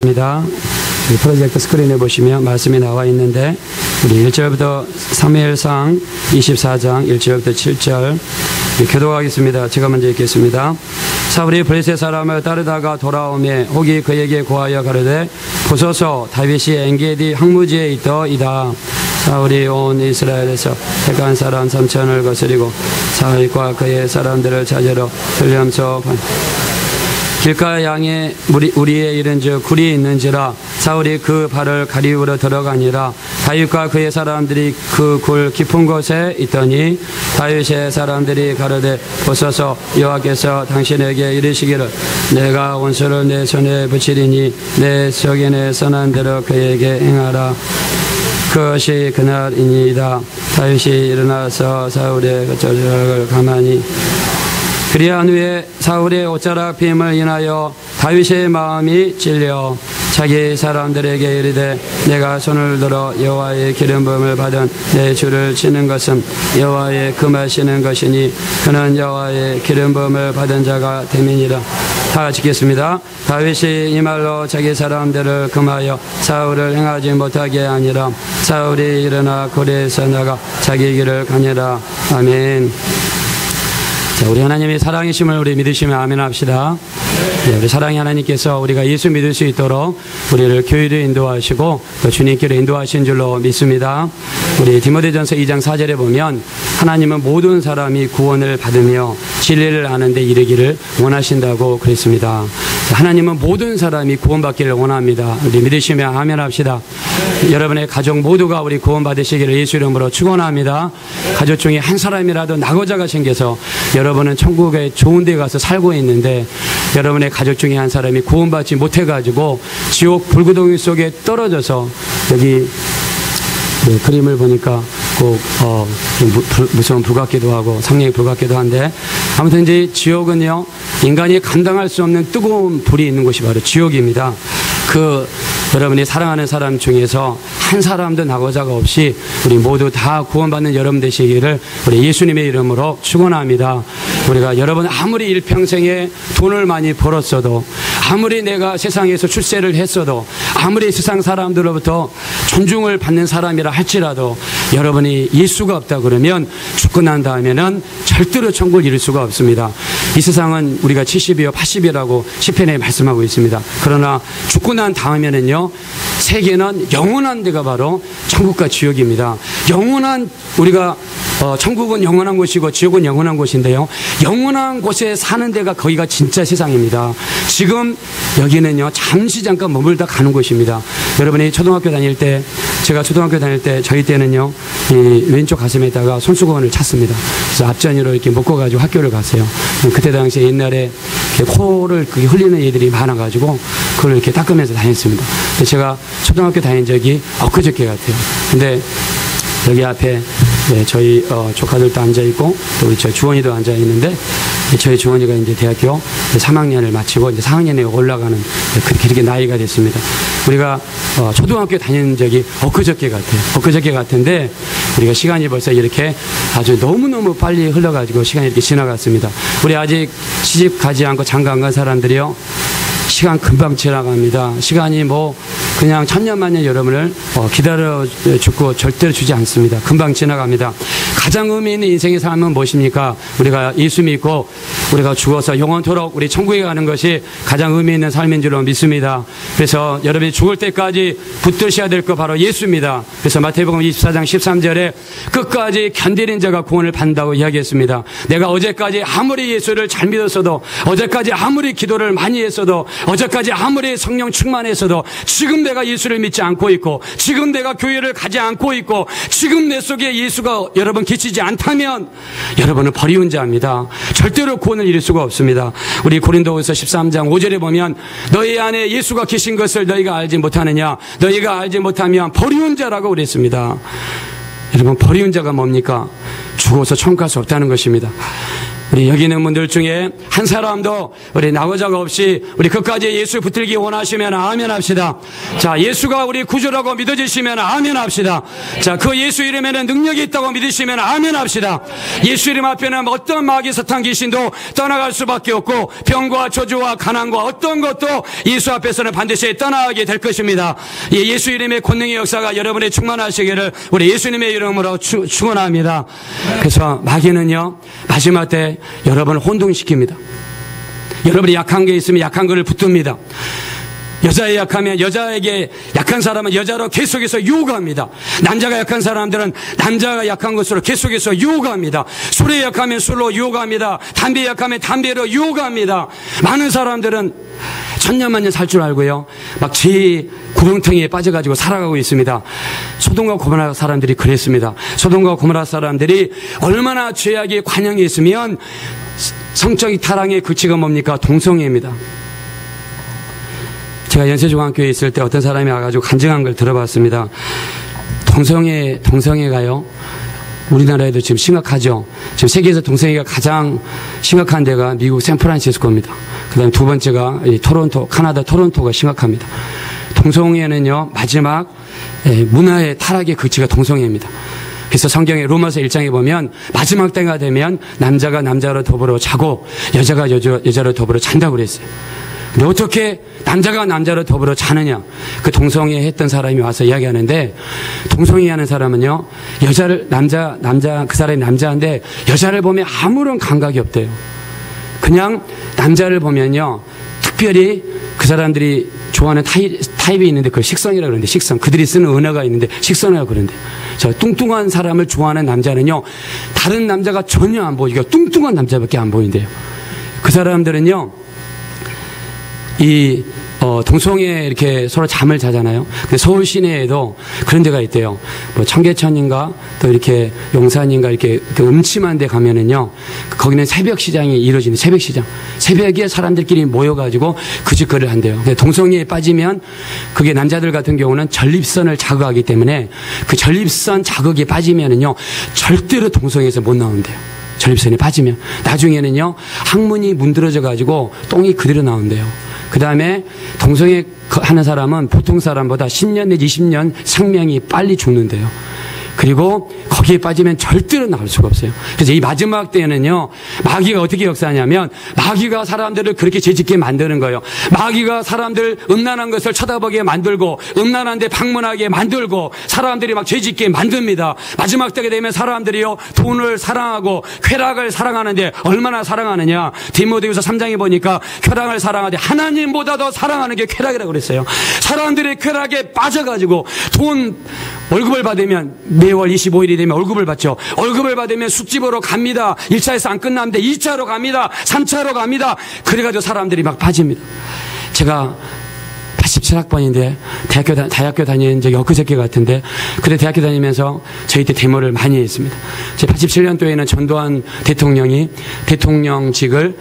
입니다. 프로젝트 스크린에 보시면 말씀이 나와 있는데 우리 1절부터 사무엘상 24장 1절부터 7절 교독하겠습니다. 제가 먼저 읽겠습니다. 사울이 블레셋 사람을 따르다가 돌아오매 혹이 그에게 고하여 가로되 보소서 다윗이 엔게디 항무지에 있더이다. 사울이 온 이스라엘에서 택한 사람 3천을 거스리고 사울과 그의 사람들을 찾으러 들려면서 길가 양에 우리에 이른즉 굴이 있는지라 사울이 그 발을 가리우러 들어가니라. 다윗과 그의 사람들이 그 굴 깊은 곳에 있더니 다윗의 사람들이 가로되 보소서 여호와께서 당신에게 이르시기를 내가 원수를 내 손에 붙이리니 내 속인에 선한 대로 그에게 행하라. 그것이 그날이니이다. 다윗이 일어나서 사울의 옷자락을 가만히 그리한 후에 사울의 옷자락 빔을 인하여 다윗의 마음이 찔려 자기 사람들에게 이르되 내가 손을 들어 여호와의 기름 부음을 받은 내 주를 치는 것은 여호와의 금하시는 것이니 그는 여호와의 기름 부음을 받은 자가 됨이니라. 다 같이 읽겠습니다. 다윗이 이 말로 자기 사람들을 금하여 사울을 행하지 못하게 하니라. 사울이 일어나 고레에서 나가 자기 길을 가니라. 아멘. 자, 우리 하나님의 사랑이심을 우리 믿으시면 아멘 합시다. 네, 우리 사랑의 하나님께서 우리가 예수 믿을 수 있도록 우리를 교회로 인도하시고 또 주님께로 인도하신 줄로 믿습니다. 우리 디모데전서 2장 4절에 보면 하나님은 모든 사람이 구원을 받으며 진리를 아는 데 이르기를 원하신다고 그랬습니다. 하나님은 모든 사람이 구원받기를 원합니다. 우리 믿으시면 아멘 합시다. 여러분의 가족 모두가 우리 구원받으시기를 예수 이름으로 축원합니다. 가족 중에 한 사람이라도 낙오자가 생겨서 여러분은 천국에 좋은 데 가서 살고 있는데 여러분의 가족 중에 한 사람이 구원받지 못해가지고 지옥 불구덩이 속에 떨어져서 여기 그림을 보니까 꼭 무서운 불 같기도 하고 상냥히 불 같기도 한데 아무튼 이제 지옥은요 인간이 감당할 수 없는 뜨거운 불이 있는 곳이 바로 지옥입니다. 여러분이 사랑하는 사람 중에서 한 사람도 낙오자가 없이 우리 모두 다 구원받는 여러분 되시기를 우리 예수님의 이름으로 축원합니다. 우리가 여러분 아무리 일평생에 돈을 많이 벌었어도 아무리 내가 세상에서 출세를 했어도 아무리 세상 사람들로부터 존중을 받는 사람이라 할지라도 여러분이 예수가 없다 그러면 죽고 난 다음에는 절대로 천국을 이룰 수가 없습니다. 이 세상은 우리가 70이요 80이라고 시편에 말씀하고 있습니다. 그러나 죽고 난 다음에는요 세계는 영원한 데가 바로 천국과 지옥입니다. 영원한 우리가 천국은 영원한 곳이고 지옥은 영원한 곳인데요 영원한 곳에 사는 데가 거기가 진짜 세상입니다. 지금 여기는요 잠깐 머물다 가는 곳입니다. 여러분이 초등학교 다닐 때 제가 초등학교 다닐 때 저희 때는요 이 왼쪽 가슴에다가 손수건을 찼습니다. 그래서 앞전으로 이렇게 묶어가지고 학교를 갔어요. 그때 당시에 옛날에 코를 흘리는 애들이 많아가지고 그걸 이렇게 닦으면서 다녔습니다. 제가 초등학교 다닌 적이 엊그저께 같아요. 근데 여기 앞에 저희 조카들도 앉아있고 또 우리 주원이도 앉아있는데 저희 주원이가 이제 대학교 3학년을 마치고 이제 4학년에 올라가는 그렇게 나이가 됐습니다. 우리가 초등학교 다닌 적이 엊그저께 같아요. 엊그저께 같은데 우리가 시간이 벌써 이렇게 아주 너무너무 빨리 흘러가지고 시간이 이렇게 지나갔습니다. 우리 아직 시집 가지 않고 장가 안 간 사람들이요 시간 금방 지나갑니다. 시간이 그냥 천년만년 여러분을 기다려 주고 절대로 주지 않습니다. 금방 지나갑니다. 가장 의미 있는 인생의 삶은 무엇입니까? 우리가 예수 믿고 우리가 죽어서 영원토록 우리 천국에 가는 것이 가장 의미 있는 삶인 줄로 믿습니다. 그래서 여러분이 죽을 때까지 붙드셔야 될 거 바로 예수입니다. 그래서 마태복음 24장 13절에 끝까지 견디는 자가 구원을 받는다고 이야기했습니다. 내가 어제까지 아무리 예수를 잘 믿었어도 어제까지 아무리 기도를 많이 했어도 어제까지 아무리 성령 충만했어도 지금 내가 예수를 믿지 않고 있고 지금 내가 교회를 가지 않고 있고 지금 내 속에 예수가 여러분 계시지 않다면 여러분은 버리운 자입니다. 절대로 구원을 이룰 수가 없습니다. 우리 고린도후서 13장 5절에 보면 너희 안에 예수가 계신 것을 너희가 알지 못하느냐 너희가 알지 못하면 버리운 자라고 그랬습니다. 여러분 버리운 자가 뭡니까? 죽어서 천국 갈 수 없다는 것입니다. 우리 여기 있는 분들 중에 한 사람도 우리 나고자가 없이 우리 끝까지 예수 붙들기 원하시면 아멘 합시다. 자, 예수가 우리 구주라고 믿어주시면 아멘 합시다. 자, 그 예수 이름에는 능력이 있다고 믿으시면 아멘 합시다. 예수 이름 앞에는 어떤 마귀 사탄 귀신도 떠나갈 수밖에 없고 병과 저주와 가난과 어떤 것도 예수 앞에서는 반드시 떠나가게 될 것입니다. 예수 이름의 권능의 역사가 여러분의 충만하시기를 우리 예수님의 이름으로 축원합니다. 그래서 마귀는요, 마지막 때 여러분을 혼동시킵니다. 여러분이 약한 게 있으면 약한 거를 붙듭니다. 여자에 약하면 여자에게 약한 사람은 여자로 계속해서 유혹합니다. 남자가 약한 사람들은 남자가 약한 것으로 계속해서 유혹합니다. 술에 약하면 술로 유혹합니다. 담배에 약하면 담배로 유혹합니다. 많은 사람들은 천년만년 살 줄 알고요, 막 제 구렁텅이에 빠져가지고 살아가고 있습니다. 소돔과 고모라 사람들이 그랬습니다. 소돔과 고모라 사람들이 얼마나 죄악에 관영해 있으면 성적인 타락의 그치가 뭡니까? 동성애입니다. 제가 연세중앙교회에 있을 때 어떤 사람이 와가지고 간증한 걸 들어봤습니다. 동성애가요, 우리나라에도 지금 심각하죠. 지금 세계에서 동성애가 가장 심각한 데가 미국 샌프란시스코입니다. 그 다음에 두 번째가 토론토, 카나다 토론토가 심각합니다. 동성애는요, 마지막 문화의 타락의 그치가 동성애입니다. 그래서 성경의 로마서 1장에 보면 마지막 때가 되면 남자가 남자로 더불어 자고 여자가 여자로 더불어 잔다고 그랬어요. 근데 어떻게 남자가 남자로 더불어 자느냐? 그 동성애 했던 사람이 와서 이야기하는데, 동성애 하는 사람은요, 남자, 그 사람이 남자인데, 여자를 보면 아무런 감각이 없대요. 그냥 남자를 보면요, 특별히 그 사람들이 좋아하는 타입이 있는데, 그걸 식성이라고 그러는데, 식성. 그들이 쓰는 언어가 있는데, 식성이라고 그러는데. 저 뚱뚱한 사람을 좋아하는 남자는요, 다른 남자가 전혀 안 보이고, 뚱뚱한 남자밖에 안 보인대요. 그 사람들은요, 동성애 이렇게 서로 잠을 자잖아요. 근데 서울 시내에도 그런 데가 있대요. 뭐 청계천인가 또 이렇게 용산인가 이렇게 음침한 데 가면은요, 거기는 새벽 시장이 이루어지는 새벽 시장. 새벽에 사람들끼리 모여가지고 그 짓거리를 한대요. 근데 동성애에 빠지면 그게 남자들 같은 경우는 전립선을 자극하기 때문에 그 전립선 자극에 빠지면은요, 절대로 동성애에서 못 나온대요. 전립선에 빠지면. 나중에는요, 항문이 문드러져 가지고 똥이 그대로 나온대요. 그 다음에 동성애 하는 사람은 보통 사람보다 10년 내지 20년 생명이 빨리 죽는데요. 그리고 거기에 빠지면 절대로 나올 수가 없어요. 그래서 이 마지막 때에는요, 마귀가 어떻게 역사하냐면, 마귀가 사람들을 그렇게 죄짓게 만드는 거예요. 마귀가 사람들 음란한 것을 쳐다보게 만들고, 음란한 데 방문하게 만들고, 사람들이 막 죄짓게 만듭니다. 마지막 때가 되면 사람들이요, 돈을 사랑하고 쾌락을 사랑하는데 얼마나 사랑하느냐? 디모데후서 3장에 보니까 쾌락을 사랑하되 하나님보다 더 사랑하는 게 쾌락이라고 그랬어요. 사람들의 쾌락에 빠져가지고 돈 월급을 받으면 매월 25일이 되면 월급을 받죠. 월급을 받으면 술집으로 갑니다. 1차에서 안 끝났는데 2차로 갑니다. 3차로 갑니다. 그래가지고 사람들이 막 빠집니다. 제가 87학번인데 대학교 다니는 적이 엊그저께 같은데, 그때 대학교 다니면서 저희 때 데모를 많이 했습니다. 제 87년도에는 전두환 대통령이 대통령직을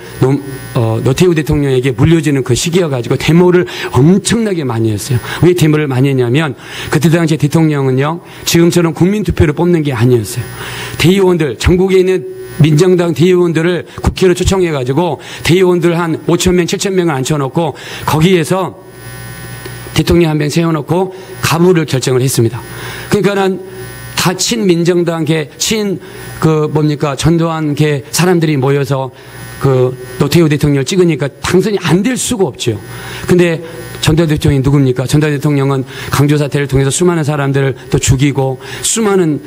노태우 대통령에게 물려주는 그 시기여가지고 데모를 엄청나게 많이 했어요. 왜 데모를 많이 했냐면, 그때 당시 대통령은요, 지금처럼 국민투표로 뽑는 게 아니었어요. 대의원들, 전국에 있는 민정당 대의원들을 국회로 초청해가지고 대의원들 한 5,000명, 7,000명을 앉혀놓고 거기에서 대통령 한 명 세워놓고 가부를 결정을 했습니다. 그러니까는 다 친민정당계, 전두환계 사람들이 모여서 그 노태우 대통령을 찍으니까 당선이 안 될 수가 없죠. 근데 전두환 대통령이 누굽니까? 전두환 대통령은 강조 사태를 통해서 수많은 사람들을 또 죽이고 수많은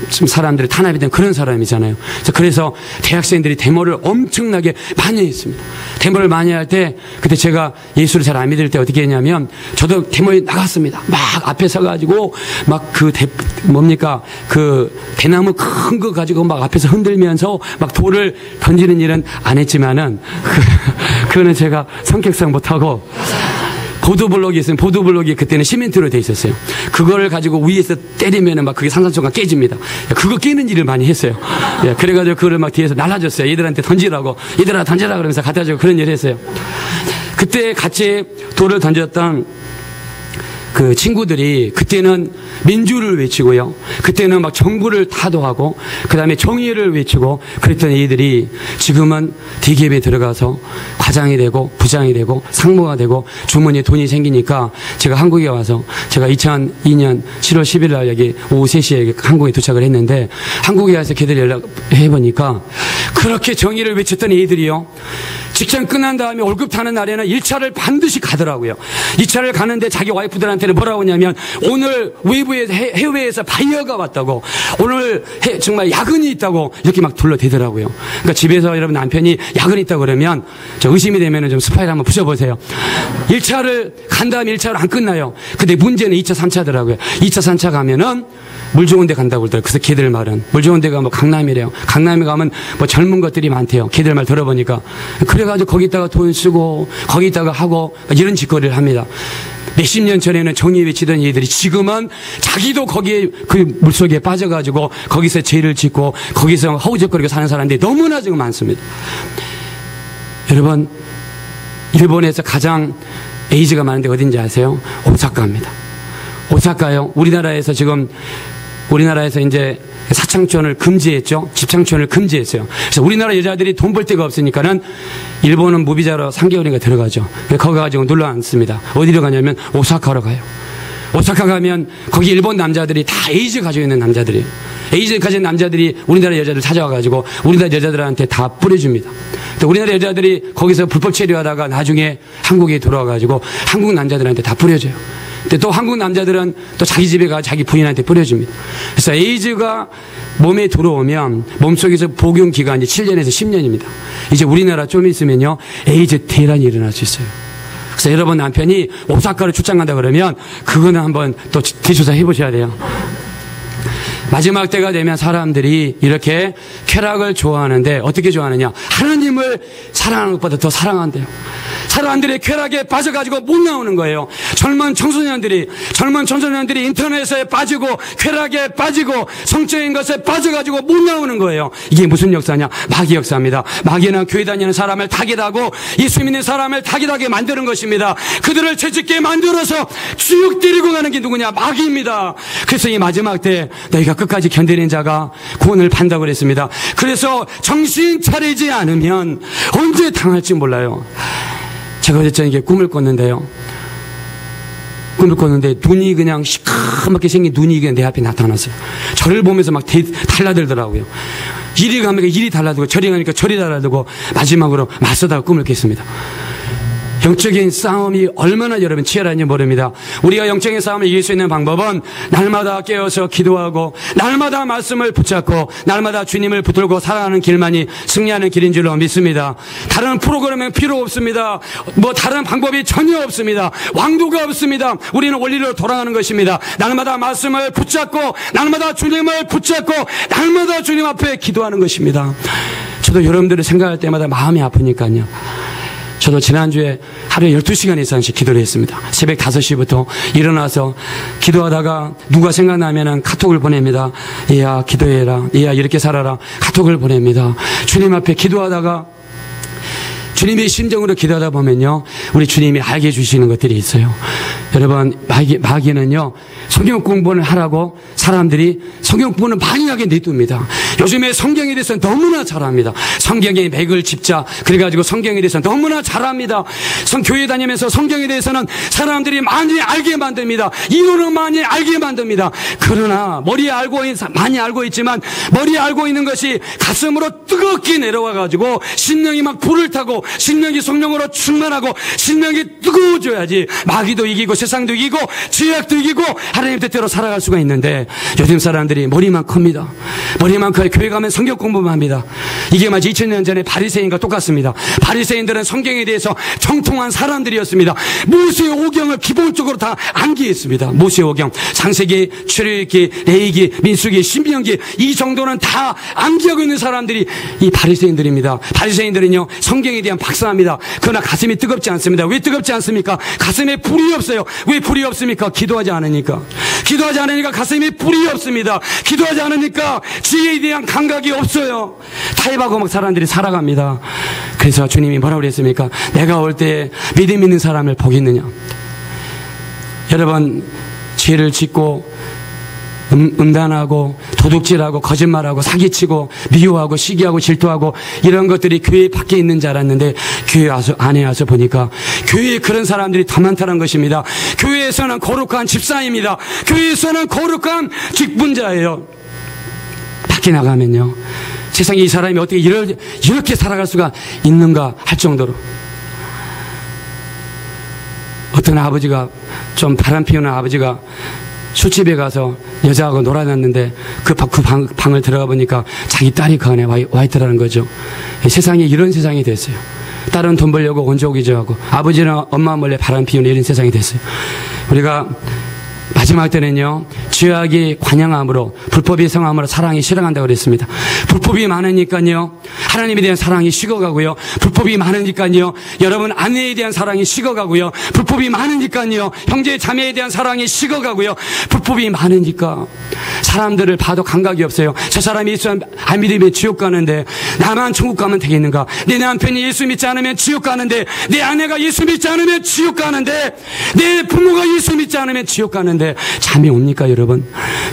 사람들을 탄압했던 그런 사람이잖아요. 그래서 대학생들이 데모를 엄청나게 많이 했습니다. 데모를 많이 할 때, 그때 제가 예수를 잘 안 믿을 때 어떻게 했냐면, 저도 데모에 나갔습니다. 막 앞에 서가지고 막 그 대나무 큰 거 가지고 막 앞에서 흔들면서 막 돌을 던지는 일은 안 했지만은 그거는 제가 성격상 못하고, 보도블록이 있으면 보도블록이 그때는 시멘트로 돼 있었어요. 그거를 가지고 위에서 때리면은 막 그게 산산조각 깨집니다. 그거 깨는 일을 많이 했어요. 그래가지고 그거를 막 뒤에서 날라줬어요. 얘들한테 던지라고. 얘들아 던져라 그러면서 갖다 주고 그런 일을 했어요. 그때 같이 돌을 던졌던 그 친구들이 그때는 민주를 외치고요. 그때는 막 정부를 타도하고 그 다음에 정의를 외치고 그랬던 이들이 지금은 대기업에 들어가서 과장이 되고 부장이 되고 상무가 되고 주머니에 돈이 생기니까 제가 한국에 와서 제가 2002년 7월 10일 날 여기 오후 3시에 한국에 도착을 했는데 한국에 와서 걔들 연락해 보니까 그렇게 정의를 외쳤던 이들이요. 직장 끝난 다음에 월급 타는 날에는 1차를 반드시 가더라고요. 2차를 가는데 자기 와이프들한테는 뭐라고 하냐면 오늘 외부에서 해외에서 바이어가 왔다고 오늘 정말 야근이 있다고 이렇게 막 둘러대더라고요. 그러니까 집에서 여러분 남편이 야근이 있다고 그러면 저 의심이 되면 좀 스파이를 한번 부셔보세요. 1차를 간 다음에 1차로 안 끝나요. 근데 문제는 2차, 3차더라고요. 2차, 3차 가면은 물 좋은 데 간다고 그러더라고요. 그래서 걔들 말은 물 좋은 데가 뭐 강남이래요. 강남에 가면 뭐 젊은 것들이 많대요. 걔들 말 들어보니까. 그래가지고 거기다가 돈 쓰고 거기다가 하고 이런 짓거리를 합니다. 몇십 년 전에는 정의 외치던 얘들이 지금은 자기도 거기에 그 물속에 빠져가지고 거기서 죄를 짓고 거기서 허우적거리고 사는 사람들이 너무나 지금 많습니다. 여러분, 일본에서 가장 에이즈가 많은 데 어딘지 아세요? 오사카입니다. 오사카요. 우리나라에서 이제 사창촌을 금지했죠. 집창촌을 금지했어요. 그래서 우리나라 여자들이 돈 벌 데가 없으니까는 일본은 무비자로 3개월인가 들어가죠. 거기 가지고 놀러 앉습니다. 어디로 가냐면 오사카로 가요. 오사카 가면 거기 일본 남자들이 다 에이즈 가지고 있는 남자들이에요. 에이즈 가진 남자들이 우리나라 여자들 찾아와가지고 우리나라 여자들한테 다 뿌려줍니다. 또 우리나라 여자들이 거기서 불법 체류하다가 나중에 한국에 돌아와가지고 한국 남자들한테 다 뿌려줘요. 근데 또 한국 남자들은 또 자기 집에 가 자기 부인한테 뿌려줍니다. 그래서 에이즈가 몸에 들어오면 몸속에서 복용 기간이 7년에서 10년입니다. 이제 우리나라 좀 있으면요 에이즈 대란이 일어날 수 있어요. 그래서 여러분 남편이 오사카를 출장 간다 그러면 그거는 한번 또 뒤조사 해보셔야 돼요. 마지막 때가 되면 사람들이 이렇게 쾌락을 좋아하는데 어떻게 좋아하느냐? 하나님을 사랑하는 것보다 더 사랑한대요. 사람들이 쾌락에 빠져가지고 못 나오는 거예요. 젊은 청소년들이 인터넷에 빠지고 쾌락에 빠지고 성적인 것에 빠져가지고 못 나오는 거예요. 이게 무슨 역사냐? 마귀 역사입니다. 마귀는 교회 다니는 사람을 타깃하고 예수 믿는 사람을 타깃하게 만드는 것입니다. 그들을 죄짓게 만들어서 지옥 데리고 가는 게 누구냐? 마귀입니다. 그래서 이 마지막 때 너희가 끝까지 견디는 자가 구원을 받는다고 그랬습니다. 그래서 정신 차리지 않으면 언제 당할지 몰라요. 제가 어제 저녁에 꿈을 꿨는데 눈이 그냥 시커멓게 생긴 눈이 그냥 내 앞에 나타났어요. 저를 보면서 막 달라들더라고요. 이리 가면 이리 달라들고 저리 가니까 저리 달라들고 마지막으로 맞서다가 꿈을 깼습니다. 영적인 싸움이 얼마나 여러분 치열한지 모릅니다. 우리가 영적인 싸움을 이길 수 있는 방법은 날마다 깨어서 기도하고 날마다 말씀을 붙잡고 날마다 주님을 붙들고 살아가는 길만이 승리하는 길인 줄로 믿습니다. 다른 프로그램은 필요 없습니다. 뭐 다른 방법이 전혀 없습니다. 왕도가 없습니다. 우리는 원리로 돌아가는 것입니다. 날마다 말씀을 붙잡고 날마다 주님을 붙잡고 날마다 주님 앞에 기도하는 것입니다. 저도 여러분들을 생각할 때마다 마음이 아프니까요. 저도 지난주에 하루에 12시간 이상씩 기도를 했습니다. 새벽 5시부터 일어나서 기도하다가 누가 생각나면은 카톡을 보냅니다. 얘야 기도해라. 얘야 이렇게 살아라. 카톡을 보냅니다. 주님 앞에 기도하다가 주님의 심정으로 기도하다 보면요 우리 주님이 알게 해주시는 것들이 있어요. 여러분 마귀는요 성경 공부를 하라고 사람들이 성경 공부는 많이 하게 내둡니다. 요즘에 성경에 대해서 너무나 잘합니다. 성경의 맥을 짚자 그래가지고 성경에 대해서 너무나 잘합니다. 교회 다니면서 성경에 대해서는 사람들이 많이 알게 만듭니다. 이론은 많이 알게 만듭니다. 그러나 많이 알고 있지만 머리에 알고 있는 것이 가슴으로 뜨겁게 내려와가지고 심령이 막 불을 타고 심령이 성령으로 충만하고 심령이 뜨거워져야지 마귀도 이기고 세상도 이기고 죄악도 이기고 하나님 뜻대로 살아갈 수가 있는데 요즘 사람들이 머리만 큽니다. 머리만 커요. 교회 가면 성경 공부만 합니다. 이게 마치 2000년 전에 바리새인과 똑같습니다. 바리새인들은 성경에 대해서 정통한 사람들이었습니다. 모세의 오경을 기본적으로 다 암기했습니다. 모세의 오경, 창세기, 출애굽기, 레위기, 민수기, 신명기 이 정도는 다 암기하고 있는 사람들이 이 바리새인들입니다. 바리새인들은요 성경에 대한 박사입니다. 그러나 가슴이 뜨겁지 않습니다. 왜 뜨겁지 않습니까? 가슴에 불이 없어요. 왜 불이 없습니까? 기도하지 않으니까 가슴에 불이 없습니다. 기도하지 않으니까 지혜에 대한 감각이 없어요. 타협하고 막 사람들이 살아갑니다. 그래서 주님이 뭐라고 그랬습니까? 내가 올 때 믿음 있는 사람을 보겠느냐. 여러분, 죄를 짓고 음란하고 도둑질하고 거짓말하고 사기치고 미워하고 시기하고 질투하고 이런 것들이 교회 밖에 있는 줄 알았는데 교회 안에 와서 보니까 교회에 그런 사람들이 더 많다는 것입니다. 교회에서는 거룩한 집사입니다. 교회에서는 거룩한 직분자예요. 밖에 나가면요, 세상에 이 사람이 어떻게 이렇게 살아갈 수가 있는가 할 정도로 어떤 아버지가, 좀 바람 피우는 아버지가 술집에 가서 여자하고 놀아놨는데 그 방을 들어가 보니까 자기 딸이 그 안에 와 있더라는 거죠. 세상이 이런 세상이 됐어요. 딸은 돈 벌려고 원조기저하고 아버지는 엄마 몰래 바람 피우는 이런 세상이 됐어요. 우리가 마지막 때는요, 죄악이 관영함으로, 불법이 성함으로 사랑이 실어간다고 그랬습니다. 불법이 많으니까요, 하나님에 대한 사랑이 식어가고요. 불법이 많으니까요, 여러분 아내에 대한 사랑이 식어가고요. 불법이 많으니까요, 형제 자매에 대한 사랑이 식어가고요. 불법이 많으니까 사람들을 봐도 감각이 없어요. 저 사람이 예수 안 믿으면 지옥 가는데 나만 천국 가면 되겠는가? 내 남편이 예수 믿지 않으면 지옥 가는데, 내 아내가 예수 믿지 않으면 지옥 가는데, 내 부모가 예수 믿지 않으면 지옥 가는데 잠이 옵니까 여러분?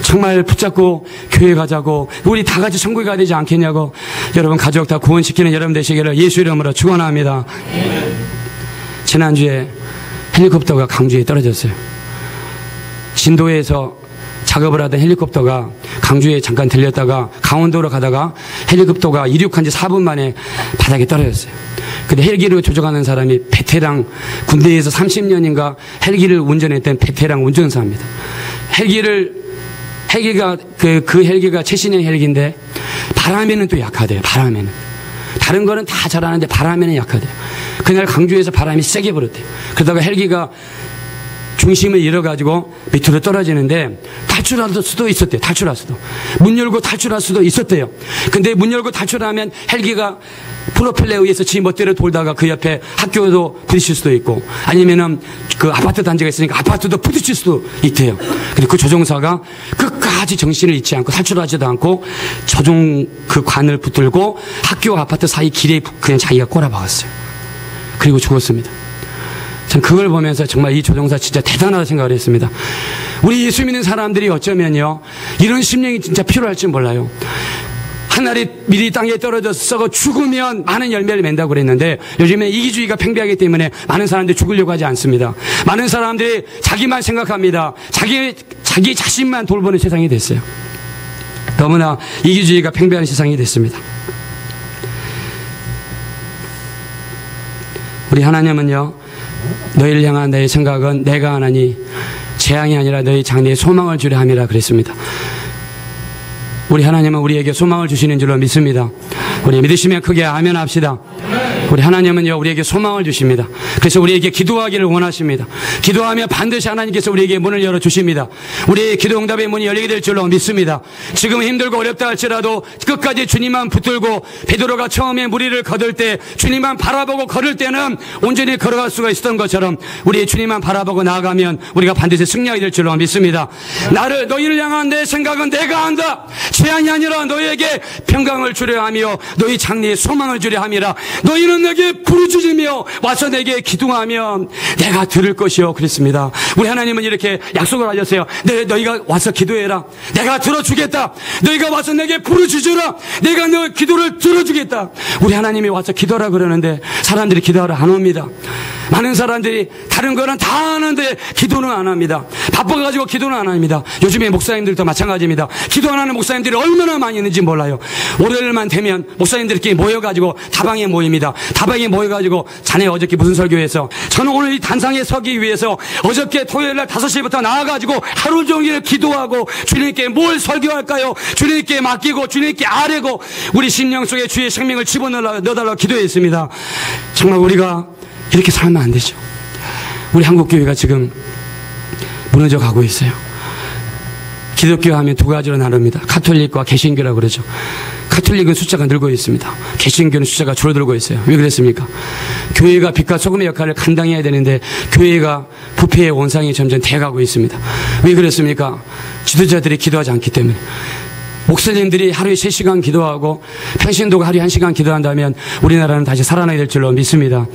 정말 붙잡고 교회 가자고, 우리 다 같이 천국에 가야 되지 않겠냐고. 여러분 가족 다 구원시키는 여러분 되시기를 예수 이름으로 축원합니다. 지난주에 헬리콥터가 강주에 떨어졌어요. 진도에서 작업을 하던 헬리콥터가 강주에 잠깐 들렸다가 강원도로 가다가 헬리콥터가 이륙한 지 4분 만에 바닥에 떨어졌어요. 근데 헬기를 조종하는 사람이 베테랑, 군대에서 30년인가 헬기를 운전했던 베테랑 운전사입니다. 헬기가 그 헬기가 최신형 헬기인데 바람에는 또 약하대요. 바람에는. 다른 거는 다 잘하는데 바람에는 약하대요. 그날 강주에서 바람이 세게 불었대요. 그러다가 헬기가 중심을 잃어가지고 밑으로 떨어지는데 탈출할 수도 있었대요. 탈출할 수도. 문 열고 탈출할 수도 있었대요. 근데 문 열고 탈출하면 헬기가 프로펠러에 의해서 지 멋대로 돌다가 그 옆에 학교도 부딪힐 수도 있고, 아니면은 그 아파트 단지가 있으니까 아파트도 부딪힐 수도 있대요. 그리고 그 조종사가 끝까지 정신을 잃지 않고 탈출하지도 않고 조종 그 관을 붙들고 학교와 아파트 사이 길에 그냥 자기가 꼬라박았어요. 그리고 죽었습니다. 전 그걸 보면서 정말 이 조종사 진짜 대단하다 생각을 했습니다. 우리 예수 믿는 사람들이 어쩌면요, 이런 심령이 진짜 필요할지 몰라요. 하늘이 미리 땅에 떨어져서 썩어 죽으면 많은 열매를 맺는다고 그랬는데, 요즘에 이기주의가 팽배하기 때문에 많은 사람들이 죽으려고 하지 않습니다. 많은 사람들이 자기만 생각합니다. 자기 자신만 돌보는 세상이 됐어요. 너무나 이기주의가 팽배한 세상이 됐습니다. 우리 하나님은요, 너희를 향한 내 생각은 내가 하나니 재앙이 아니라 너희 장래에 소망을 주려 함이라 그랬습니다. 우리 하나님은 우리에게 소망을 주시는 줄로 믿습니다. 우리 믿으시면 크게 아멘 합시다. 우리 하나님은요, 우리에게 소망을 주십니다. 그래서 우리에게 기도하기를 원하십니다. 기도하면 반드시 하나님께서 우리에게 문을 열어주십니다. 우리의 기도 응답의 문이 열리게 될 줄로 믿습니다. 지금 힘들고 어렵다 할지라도 끝까지 주님만 붙들고, 베드로가 처음에 무리를 거둘 때 주님만 바라보고 걸을 때는 온전히 걸어갈 수가 있었던 것처럼, 우리 주님만 바라보고 나아가면 우리가 반드시 승리하게 될 줄로 믿습니다. 너희를 향한 내 생각은 내가 한다. 재앙이 아니라 너희에게 평강을 주려 하며 너희 장래에 소망을 주려 함이라. 너희는 내게 부르짖으며 와서 내게 기도하면 내가 들을 것이요 그랬습니다. 우리 하나님은 이렇게 약속을 하셨어요. 너희가 와서 기도해라. 내가 들어주겠다. 너희가 와서 내게 부르짖으라. 내가 너 기도를 들어주겠다. 우리 하나님이 와서 기도하라 그러는데 사람들이 기도하러 안 옵니다. 많은 사람들이 다른 거는 다 하는데 기도는 안 합니다. 바빠가지고 기도는 안 합니다. 요즘에 목사님들도 마찬가지입니다. 기도 안 하는 목사님들이 얼마나 많이 있는지 몰라요. 월요일만 되면 목사님들끼리 모여가지고 다방에 모입니다. 다방에 모여가지고 자네 어저께 무슨 설교해서, 저는 오늘 이 단상에 서기 위해서 어저께 토요일날 5시부터 나와가지고 하루 종일 기도하고 주님께 뭘 설교할까요? 주님께 맡기고 주님께 아뢰고 우리 심령 속에 주의 생명을 집어넣어달라고 기도했습니다. 정말 우리가 이렇게 살면 안 되죠. 우리 한국교회가 지금 무너져 가고 있어요. 기독교 하면 두 가지로 나눕니다. 가톨릭과 개신교라고 그러죠. 가톨릭은 숫자가 늘고 있습니다. 개신교는 숫자가 줄어들고 있어요. 왜 그랬습니까? 교회가 빛과 소금의 역할을 감당해야 되는데 교회가 부패의 원상이 점점 돼가고 있습니다. 왜 그랬습니까? 지도자들이 기도하지 않기 때문에. 목사님들이 하루에 3시간 기도하고 평신도가 하루에 1시간 기도한다면 우리나라는 다시 살아나야 될 줄로 믿습니다.